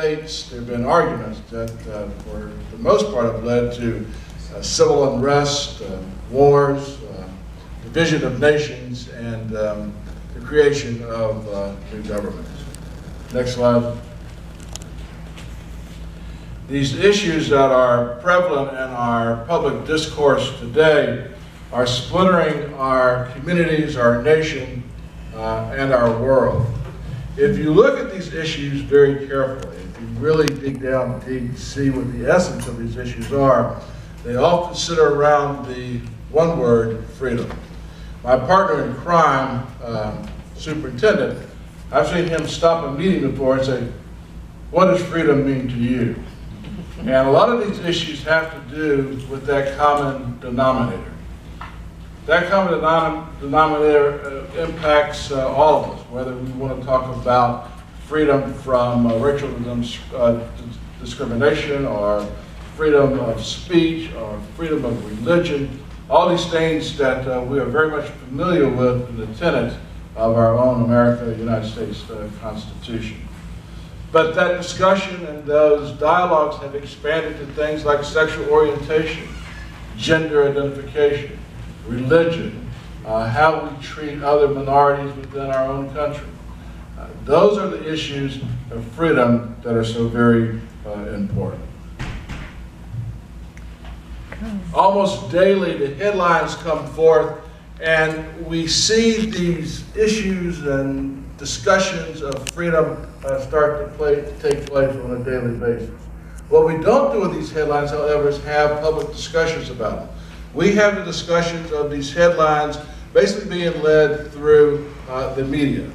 debates, there have been arguments that for the most part have led to civil unrest, wars, division of nations, and the creation of new governments. Next slide. These issues that are prevalent in our public discourse today are splintering our communities, our nation, and our world. If you look at these issues very carefully, if you really dig down deep to see what the essence of these issues are, they all consider around the one word, freedom. My partner in crime, superintendent, I've seen him stop a meeting before and say, "What does freedom mean to you?" And a lot of these issues have to do with that common denominator. That common denominator impacts all of us, whether we want to talk about freedom from racial discrimination, or freedom of speech, or freedom of religion, all these things that we are very much familiar with in the tenet of our own America, United States Constitution. But that discussion and those dialogues have expanded to things like sexual orientation, gender identification, religion, how we treat other minorities within our own country. Those are the issues of freedom that are so very important. Almost daily, the headlines come forth, and we see these issues and discussions of freedom start to take place on a daily basis. What we don't do with these headlines, however, is have public discussions about them. We have the discussions of these headlines basically being led through the media.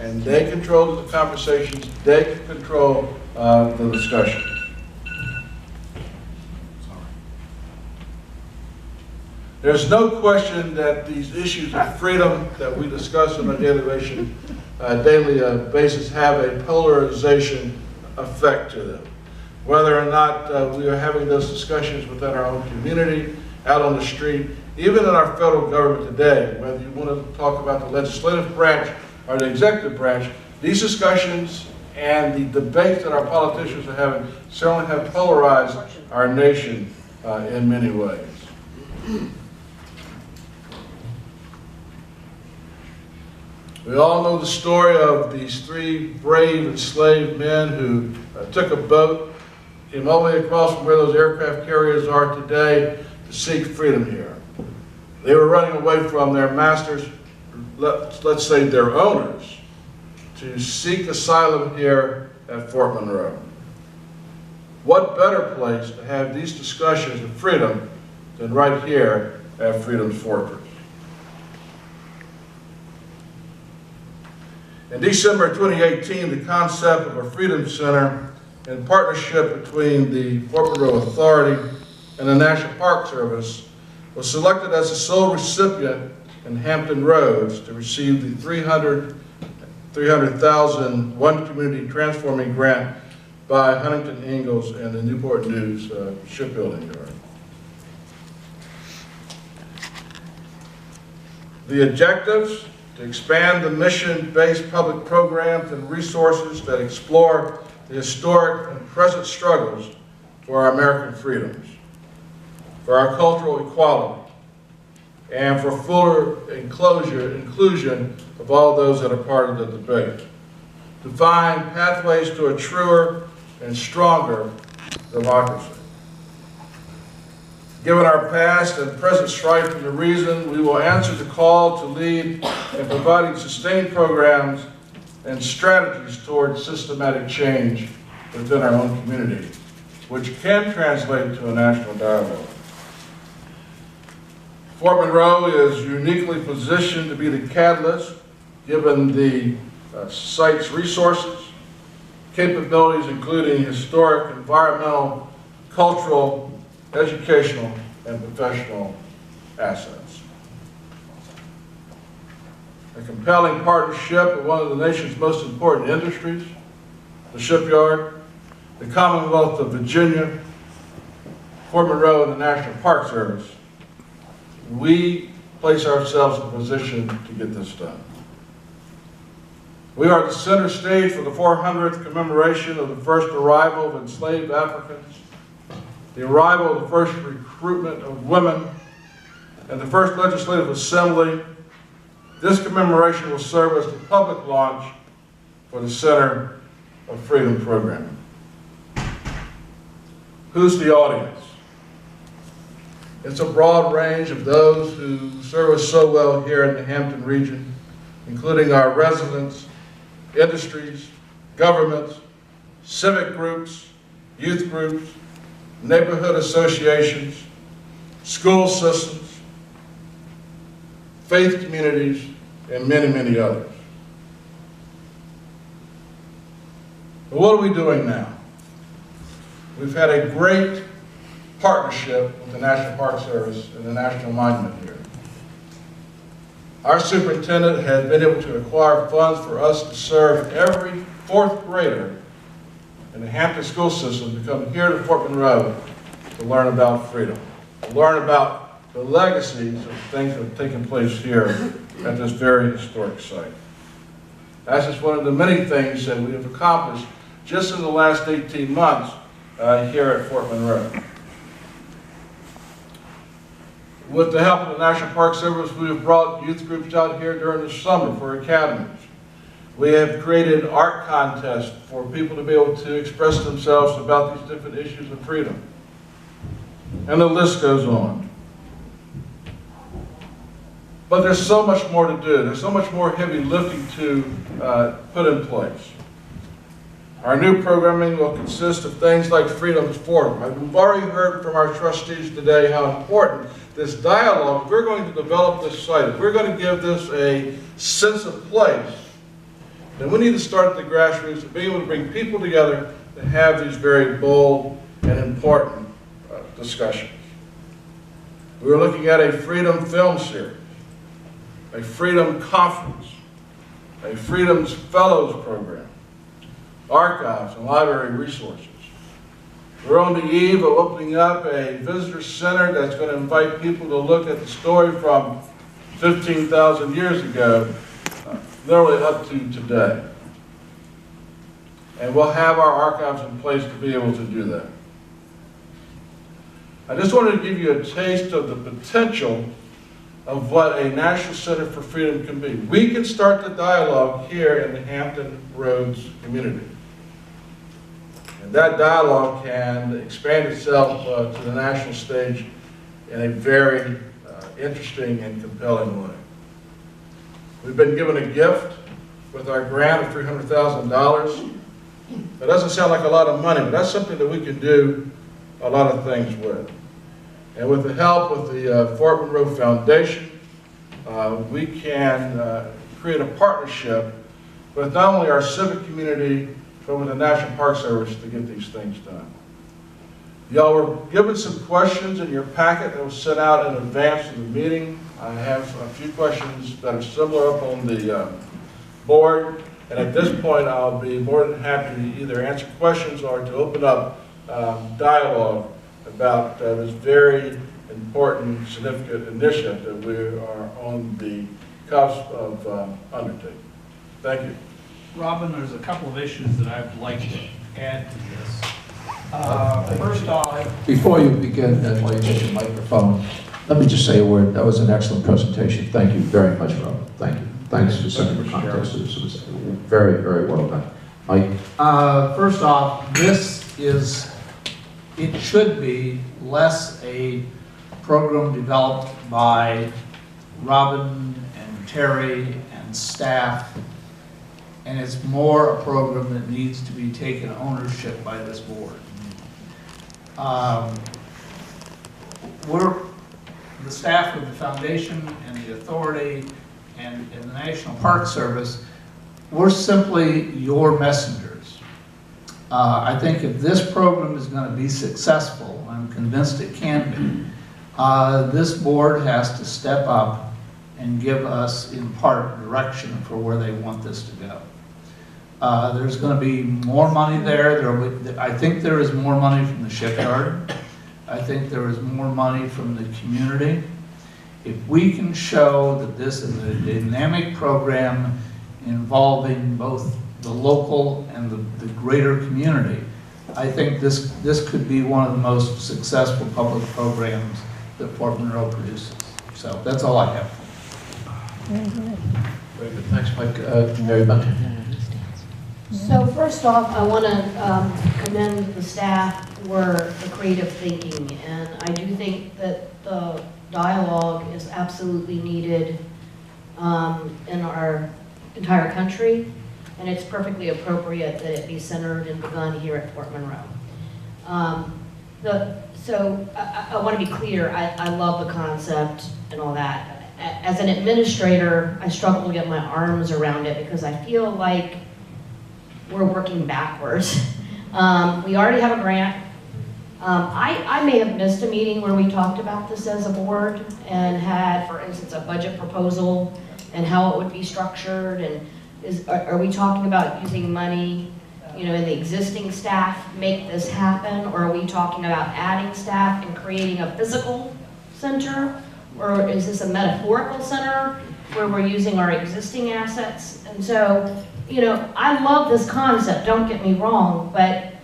And they control the conversations, they can control the discussion. There's no question that these issues of freedom that we discuss on a daily basis have a polarization effect to them. Whether or not we are having those discussions within our own community, out on the street, even in our federal government today, whether you want to talk about the legislative branch or the executive branch, these discussions and the debates that our politicians are having certainly have polarized our nation in many ways. We all know the story of these three brave enslaved men who took a boat, came all the way across from where those aircraft carriers are today to seek freedom here. They were running away from their masters, let's say their owners, to seek asylum here at Fort Monroe. What better place to have these discussions of freedom than right here at Freedom's Fortress? In December 2018, the concept of a Freedom Center in partnership between the Fort Monroe Authority and the National Park Service was selected as the sole recipient in Hampton Roads to receive the $300,000 One Community Transforming Grant by Huntington Ingalls and the Newport News Shipbuilding Yard. The objectives: to expand the mission-based public programs and resources that explore the historic and present struggles for our American freedoms, for our cultural equality, and for fuller inclusion of all those that are part of the debate. To find pathways to a truer and stronger democracy. Given our past and present strife and the reason, we will answer the call to lead in providing sustained programs and strategies towards systematic change within our own community, which can translate to a national dialogue. Fort Monroe is uniquely positioned to be the catalyst, given the site's resources, capabilities including historic, environmental, cultural, educational, and professional assets. A compelling partnership with one of the nation's most important industries, the shipyard, the Commonwealth of Virginia, Fort Monroe, and the National Park Service. We place ourselves in a position to get this done. We are the center stage for the 400th commemoration of the first arrival of enslaved Africans, the arrival of the first recruitment of women, and the first legislative assembly. This commemoration will serve as the public launch for the Center of Freedom Programming. Who's the audience? It's a broad range of those who serve us so well here in the Hampton region, including our residents, industries, governments, civic groups, youth groups, neighborhood associations, school systems, faith communities, and many, many others. But what are we doing now? We've had a great partnership with the National Park Service and the National Monument here. Our superintendent has been able to acquire funds for us to serve every fourth grader in the Hampton school system to come here to Fort Monroe to learn about freedom, to learn about the legacies of things that have taken place here at this very historic site. That's just one of the many things that we have accomplished just in the last 18 months here at Fort Monroe. With the help of the National Park Service, we have brought youth groups out here during the summer for academies. We have created art contests for people to be able to express themselves about these different issues of freedom. And the list goes on. But there's so much more to do. There's so much more heavy lifting to put in place. Our new programming will consist of things like Freedom's Forum. We've already heard from our trustees today how important this dialogue, if we're going to develop this site, if we're going to give this a sense of place, then we need to start at the grassroots and be able to bring people together to have these very bold and important discussions. We're looking at a Freedom Film Series, a Freedom Conference, a Freedom's Fellows Program, archives and library resources. We're on the eve of opening up a visitor center that's going to invite people to look at the story from 15,000 years ago, literally up to today. And we'll have our archives in place to be able to do that. I just wanted to give you a taste of the potential of what a National Center for Freedom can be. We can start the dialogue here in the Hampton Roads community. And that dialogue can expand itself to the national stage in a very interesting and compelling way. We've been given a gift with our grant of $300,000. That doesn't sound like a lot of money, but that's something that we can do a lot of things with. And with the help of the Fort Monroe Foundation, we can create a partnership with not only our civic community, but with the National Park Service to get these things done. Y'all were given some questions in your packet that was sent out in advance of the meeting. I have a few questions that are similar up on the board, and at this point I'll be more than happy to either answer questions or to open up dialogue about this very important, significant initiative that we are on the cusp of undertaking. Thank you. Robin, there's a couple of issues that I'd like to add to this. First off, before you begin, while you get your microphone, let me just say a word. That was an excellent presentation. Thank you very much, Robin. Thank you. Thanks for setting the context. This was very, very well done. Mike? First off, it should be less a program developed by Robin and Terry and staff, and it's more a program that needs to be taken ownership by this board. The staff of the foundation and the authority and the National Park Service, we're simply your messengers. I think if this program is going to be successful, I'm convinced it can be, this board has to step up and give us, in part, direction for where they want this to go. There's going to be more money there. I think there is more money from the shipyard. I think there is more money from the community. If we can show that this is a dynamic program involving both the local and the greater community, I think this could be one of the most successful public programs that Fort Monroe produces. So that's all I have. Very good. Thanks, Mike. Mary Beth. So first off, I want to commend the staff for the creative thinking, and I do think that the dialogue is absolutely needed in our entire country, and it's perfectly appropriate that it be centered and begun here at Fort Monroe. So I want to be clear, I love the concept and all that. As an administrator, I struggle to get my arms around it because I feel like we're working backwards. We already have a grant. I may have missed a meeting where we talked about this as a board and had, for instance, a budget proposal and how it would be structured, and are we talking about using money, in the existing staff make this happen, or are we talking about adding staff and creating a physical center, or is this a metaphorical center where we're using our existing assets? And so, I love this concept, don't get me wrong, but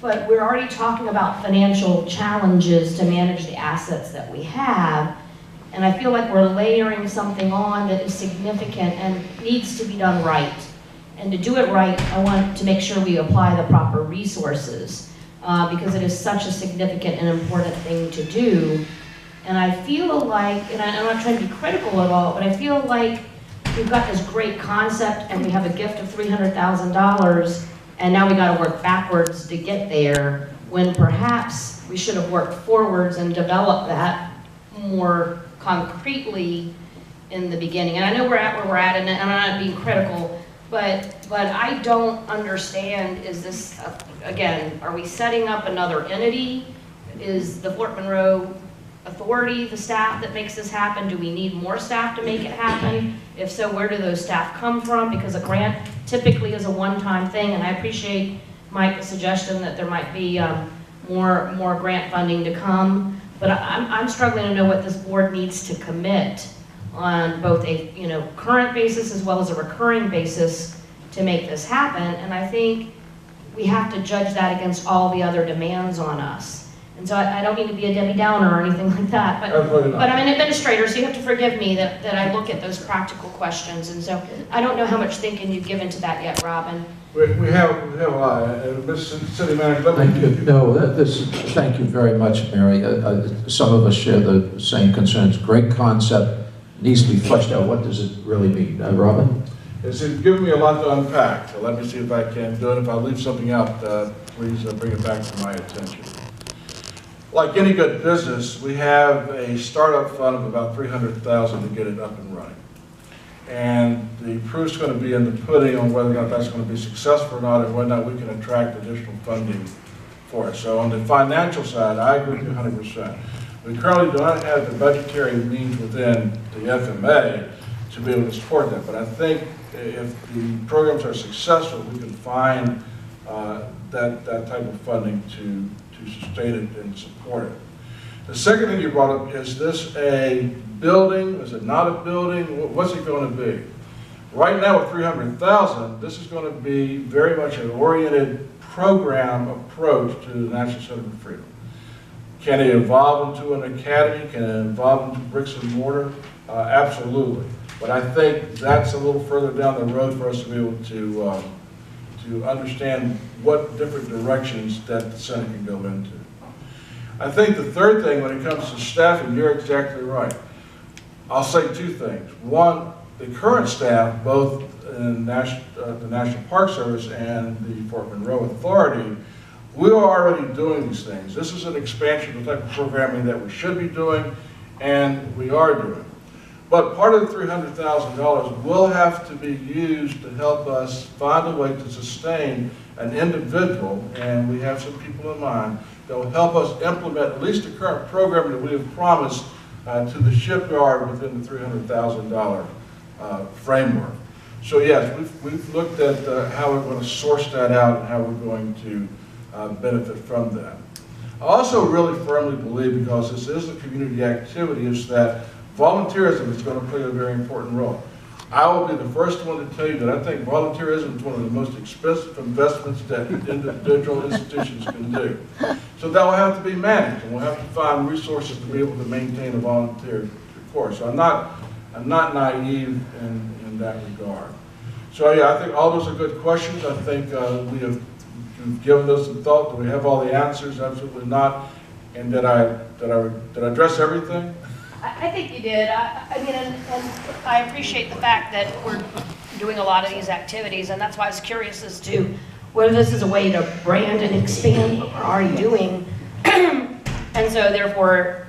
we're already talking about financial challenges to manage the assets that we have, and I feel like we're layering something on that is significant and needs to be done right. And to do it right, I want to make sure we apply the proper resources because it is such a significant and important thing to do. And I feel like, and I'm not trying to be critical at all, but I feel like we've got this great concept and we have a gift of $300,000 and now we got to work backwards to get there, when perhaps we should have worked forwards and developed that more concretely in the beginning. And I know we're at where we're at, and I'm not being critical, but I don't understand, is this, again, are we setting up another entity? Is the Fort Monroe Authority the staff that makes this happen? Do we need more staff to make it happen? If so, where do those staff come from? Because a grant typically is a one-time thing, and I appreciate, Mike, the suggestion that there might be more grant funding to come, but I'm struggling to know what this board needs to commit on both a current basis as well as a recurring basis to make this happen, and I think we have to judge that against all the other demands on us. And so I don't mean to be a Debbie Downer or anything like that, but I'm an administrator, so you have to forgive me that I look at those practical questions, and so I don't know how much thinking you've given to that yet, Robin. We have a lot. Mr. City Manager, Thank you. No, thank you very much, Mary. Some of us share the same concerns. Great concept, needs to be fleshed out. What does it really mean? Robin? It's given me a lot to unpack, so let me see if I can do it. If I leave something out, please bring it back to my attention. Like any good business, we have a startup fund of about $300,000 to get it up and running. And the proof's going to be in the pudding on whether or not that's going to be successful or not, and whether or not we can attract additional funding for it. So on the financial side, I agree with you 100%. We currently do not have the budgetary means within the FMA to be able to support that. But I think if the programs are successful, we can find that type of funding to sustain it and support it. The second thing you brought up, is this a building? Is it not a building? What's it going to be? Right now with $300,000, this is going to be very much an oriented program approach to the National Center for Freedom. Can it evolve into an academy? Can it evolve into bricks and mortar? Absolutely. But I think that's a little further down the road for us to be able to understand what different directions that the center can go into. I think the third thing when it comes to staffing, you're exactly right. I'll say two things. One, the current staff, both in the National Park Service and the Fort Monroe Authority, we are already doing these things. This is an expansion of the type of programming that we should be doing, and we are doing. But part of the $300,000 will have to be used to help us find a way to sustain an individual, and we have some people in mind that will help us implement at least the current program that we have promised to the shipyard within the $300,000 framework. So yes, we've looked at how we're going to source that out and how we're going to benefit from that. I also really firmly believe, because this is a community activity, is that volunteerism is going to play a very important role. I will be the first one to tell you that I think volunteerism is one of the most expensive investments that individual institutions can do. So that will have to be managed, and we'll have to find resources to be able to maintain a volunteer course. So I'm not naive in that regard. So yeah, I think all those are good questions. I think you've given us some thought. Do we have all the answers? Absolutely not. And did I address everything? I think you did. I mean, and I appreciate the fact that we're doing a lot of these activities, and that's why I was curious as to whether this is a way to brand and expand what we're already doing. And so therefore,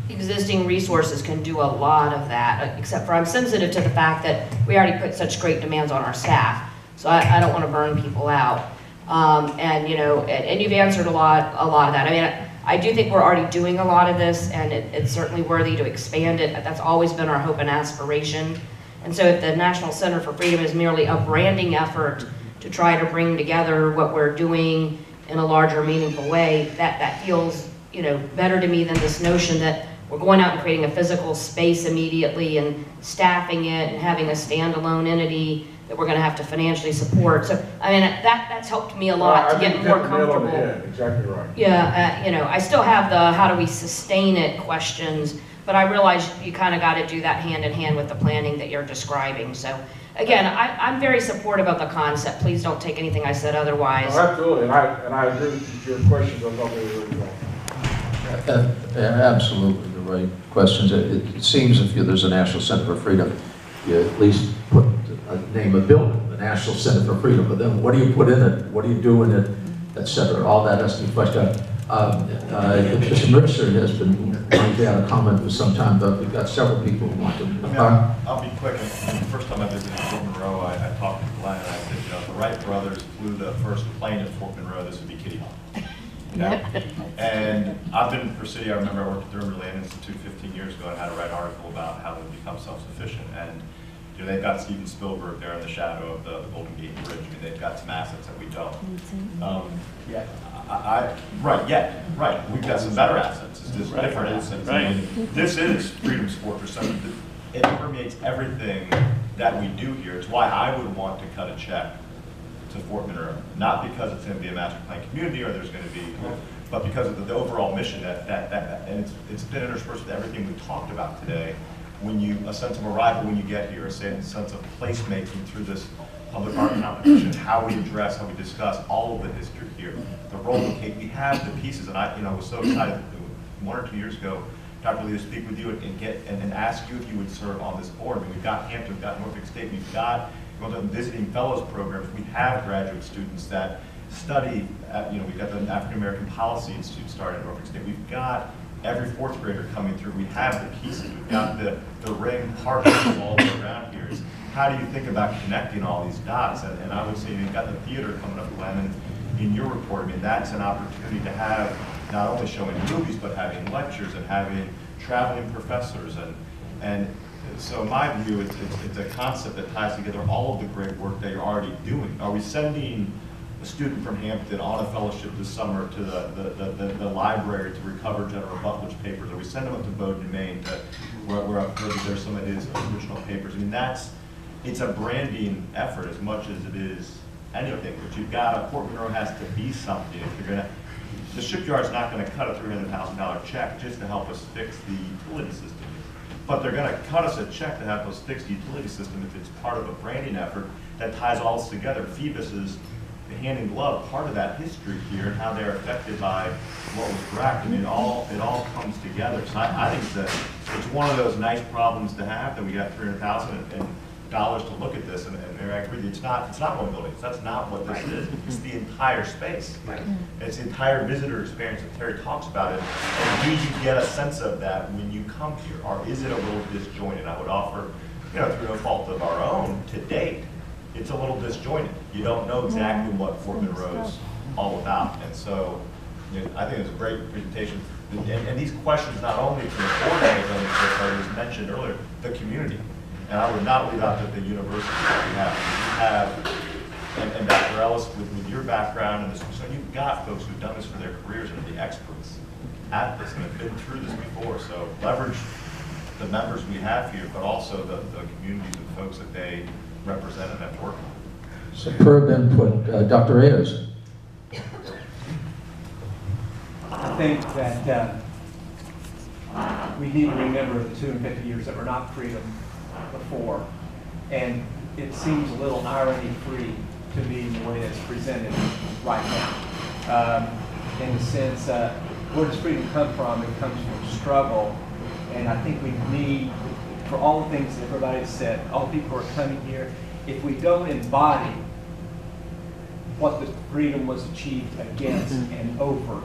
existing resources can do a lot of that, except for I'm sensitive to the fact that we already put such great demands on our staff. So I don't want to burn people out. And you know, and you've answered a lot of that. I mean, I do think we're already doing a lot of this, and it's certainly worthy to expand it. That's always been our hope and aspiration. And so if the National Center for Freedom is merely a branding effort to try to bring together what we're doing in a larger, meaningful way, that feels, you know, better to me than this notion that we're going out and creating a physical space immediately and staffing it and having a standalone entity that we're going to have to financially support. So, I mean, that's helped me a lot to get more comfortable. Exactly right. Yeah, you know, I still have the how do we sustain it questions, but I realize you kind of got to do that hand in hand with the planning that you're describing. So, again, I'm very supportive of the concept. Please don't take anything I said otherwise. No, absolutely, and I agree with your questions. I thought they were really well. Absolutely the right questions. It seems if there's a National Center for Freedom, you at least put name a building, the National Center for Freedom, but then what do you put in it? What do you do in it, et cetera? All that has to be fleshed out. Mr. Mercer has been wanting to add a comment for some time, but we've got several people who want to. I'll be quick. The first time I visited Fort Monroe, I talked to Glenn and I said, you know, if the Wright brothers flew the first plane at Fort Monroe, this would be Kitty Hawk. You know? And I've been for city. I remember I worked at the Urban Land Institute 15 years ago and had to write an article about how to become self-sufficient. And you know, they've got Steven Spielberg there in the shadow of the Golden Gate Bridge. I mean, they've got some assets that we don't. Right. We've got some better assets. It's just different assets. Right. I mean, this is Freedom's Fortress. I mean, it permeates everything that we do here. It's why I would want to cut a check to Fort Monroe, not because it's going to be a master plan community or there's going to be, but because of the overall mission and it's been interspersed with everything we talked about today. When a sense of arrival when you get here, a sense of placemaking through this public art competition, how we address, how we discuss all of the history here, the role of Kate. We have the pieces, and I was so excited 1 or 2 years ago, Dr. Lee, to speak with you and ask you if you would serve on this board. I mean, we've got Hampton, we've got Norfolk State, we've got visiting fellows programs. We have graduate students that study at, we've got the African American Policy Institute started at Norfolk State. We've got every fourth grader coming through. We have the pieces. We've got the ring partners all around here. How do you think about connecting all these dots? And I would say you've got the theater coming up, Glenn, in your report. I mean, that's an opportunity to have not only showing movies, but having lectures and having traveling professors. And so in my view, it's a concept that ties together all of the great work that you're already doing. Are we sending a student from Hampton on a fellowship this summer to the library to recover General Butler's papers? Are we sending them up to Bowdoin, Maine, where I've heard that there's some of his original papers? I mean, it's a branding effort as much as it is anything. But you've got Fort Monroe has to be something. If you're gonna, the shipyard's not going to cut a $300,000 check just to help us fix the utility system. But they're going to cut us a check to have those fixed utility system if it's part of a branding effort that ties all this together. Phoebus is the hand in glove part of that history here and how they're affected by what was wrecked. I mean, it all comes together. So I think that it's one of those nice problems to have that we got $300,000 to look at this, and I agree. It's not one building. That's not what this is. It's the entire space. Right. It's the entire visitor experience that Terry talks about it. And do you get a sense of that when you come here, or is it a little disjointed? I would offer, through no fault of our own, to date, it's a little disjointed. You don't know exactly what Fort Monroe is all about, and so I think it was a great presentation. And these questions not only from the board members, but as mentioned earlier, the community. And I would not leave out that the university that we have, and Dr. Ellis, with your background and this, so you've got folks who've done this for their careers and are the experts at this and have been through this before. So leverage the members we have here, but also the communities of folks that they represent and have worked with. Superb input. Dr. Ayers. I think that we need to remember the 250 years that were not freedom before. And it seems a little irony-free to me in the way it's presented right now. In the sense, where does freedom come from? It comes from struggle. And I think we need, for all the things that everybody has said, all the people who are coming here, if we don't embody what the freedom was achieved against and over,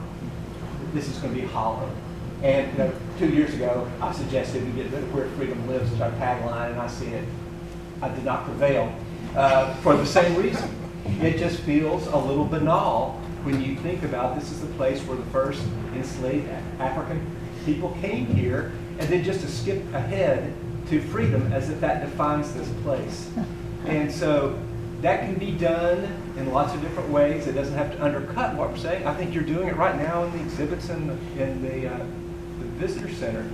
this is going to be hollow. And 2 years ago, I suggested we get rid of where freedom lives as our tagline, and I see it. I did not prevail for the same reason. It just feels a little banal when you think about this is the place where the first enslaved African people came here, and then just to skip ahead to freedom as if that defines this place. And so that can be done in lots of different ways. It doesn't have to undercut what we're saying. I think you're doing it right now in the exhibits and the visitor center.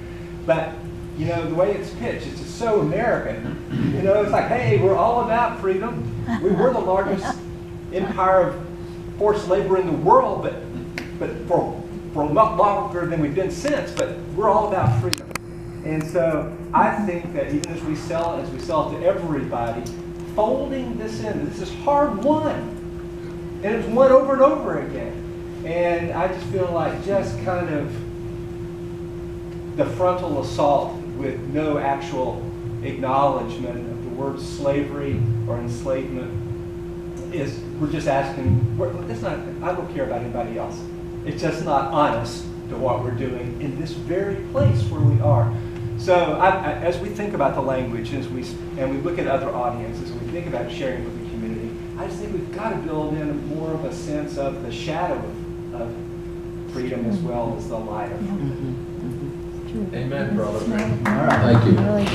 But you know, the way it's pitched, it's just so American. You know, it's like, hey, we're all about freedom. We were the largest empire of forced labor in the world, but for a lot longer than we've been since, but we're all about freedom. And so I think that even as we sell it to everybody, folding this in, this is hard won. And it's won over and over again. And I just feel like just kind of the frontal assault with no actual acknowledgement of the word slavery or enslavement is, we're just asking, it's not, I don't care about anybody else. It's just not honest to what we're doing in this very place where we are. So as we think about the language, and we look at other audiences, and we think about sharing with the community, I just think we've got to build in more of a sense of the shadow of freedom as well as the light of freedom. Amen, brother. All right, thank you. Really